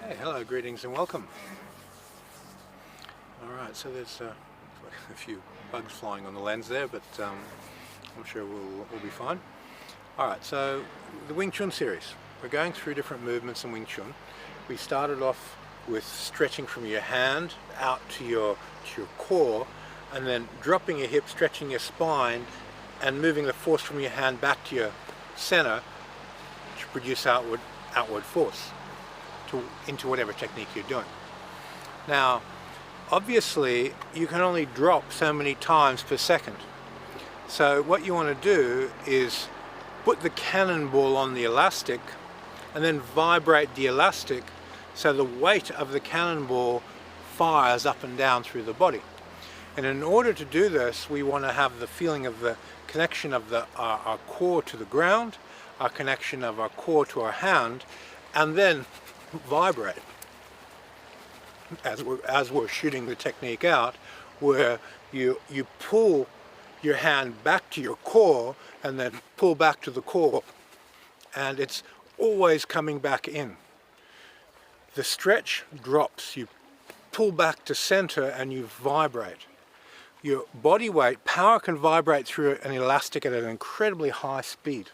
Hey, hello, greetings and welcome. Alright, so there's a few bugs flying on the lens there, but I'm sure we'll be fine. Alright, so the Wing Chun series. We're going through different movements in Wing Chun. We started off with stretching from your hand out to your core, and then dropping your hip, stretching your spine, and moving the force from your hand back to your center to produce outward force into whatever technique you're doing. Now, obviously, you can only drop so many times per second. So what you want to do is put the cannonball on the elastic and then vibrate the elastic so the weight of the cannonball fires up and down through the body. And in order to do this, we want to have the feeling of the connection of our core to the ground, our connection of our core to our hand, and then vibrate as we're shooting the technique out, where you pull your hand back to your core and then pull back to the core, and it's always coming back in. The stretch drops, you pull back to center and you vibrate. Your body weight, power can vibrate through an elastic at an incredibly high speed.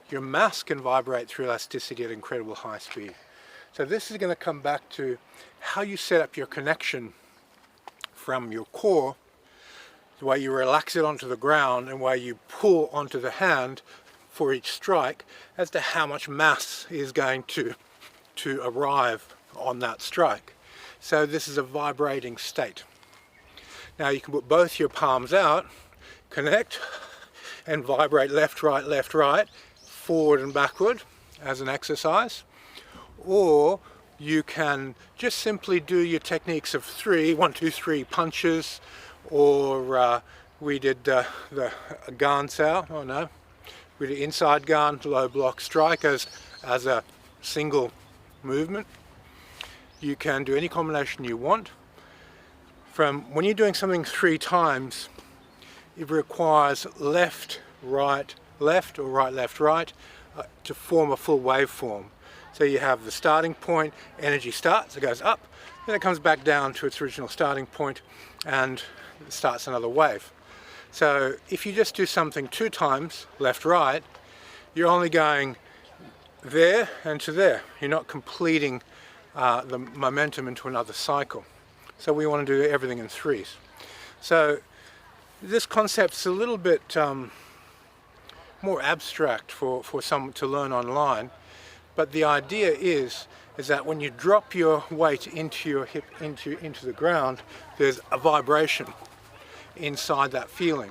Your mass can vibrate through elasticity at incredible high speed. So this is going to come back to how you set up your connection from your core, the way you relax it onto the ground and way you pull onto the hand for each strike, as to how much mass is going to arrive on that strike. So this is a vibrating state. Now you can put both your palms out, connect, and vibrate left, right, forward and backward as an exercise. Or you can just simply do your techniques of 1, 2, 3 punches, or we did the Gan Sao, we did inside Gan, low block strike as a single movement. You can do any combination you want. When you're doing something 3 times, it requires left, right, left, or right, left, right to form a full waveform. So you have the starting point, energy starts, it goes up, then it comes back down to its original starting point and it starts another wave. So if you just do something 2 times, left, right, you're only going there and to there. You're not completing the momentum into another cycle. So we want to do everything in 3s. So this concept's a little bit more abstract for someone to learn online. But the idea is that when you drop your weight into your hip, into the ground, there's a vibration inside that feeling.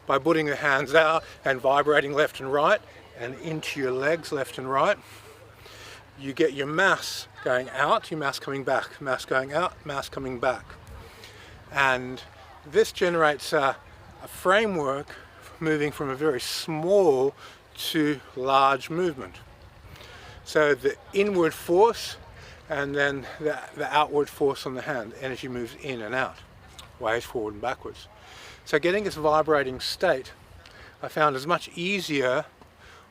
By putting the hands out and vibrating left and right and into your legs left and right, you get your mass going out, your mass coming back, mass going out, mass coming back. And this generates a framework moving from a very small to large movement. So the inward force and then the outward force on the hand, energy moves in and out, waves forward and backwards. So getting this vibrating state I found is much easier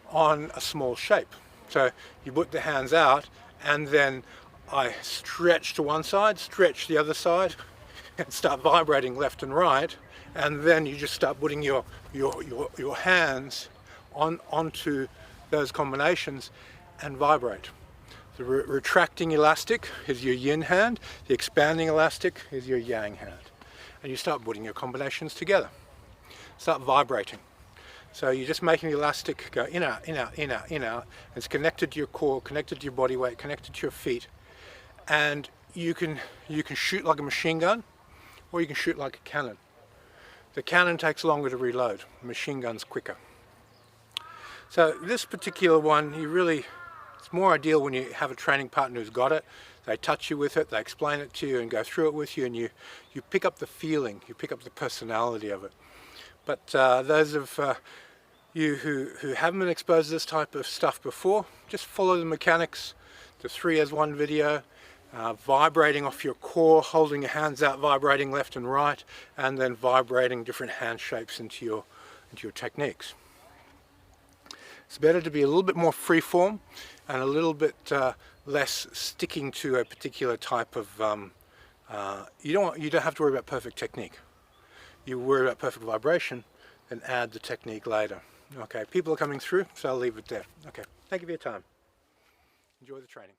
on a small shape. So you put the hands out and then I stretch to one side, stretch the other side, and start vibrating left and right, and then you just start putting your hands onto those combinations and vibrate. The retracting elastic is your yin hand, the expanding elastic is your yang hand. And you start putting your combinations together. Start vibrating. So you're just making the elastic go in, out, in, out, in, out, in, out. It's connected to your core, connected to your body weight, connected to your feet. And you can shoot like a machine gun, or you can shoot like a cannon. The cannon takes longer to reload, the machine gun's quicker. So this particular one, it's more ideal when you have a training partner who's got it. They touch you with it, they explain it to you and go through it with you, and you pick up the feeling, you pick up the personality of it. But those of you who haven't been exposed to this type of stuff before, just follow the mechanics, the 3 as 1 video, vibrating off your core, holding your hands out, vibrating left and right, and then vibrating different hand shapes into your techniques. It's better to be a little bit more freeform and a little bit less sticking to a particular type of, you don't have to worry about perfect technique. You worry about perfect vibration and add the technique later. Okay, people are coming through, so I'll leave it there. Okay, thank you for your time. Enjoy the training.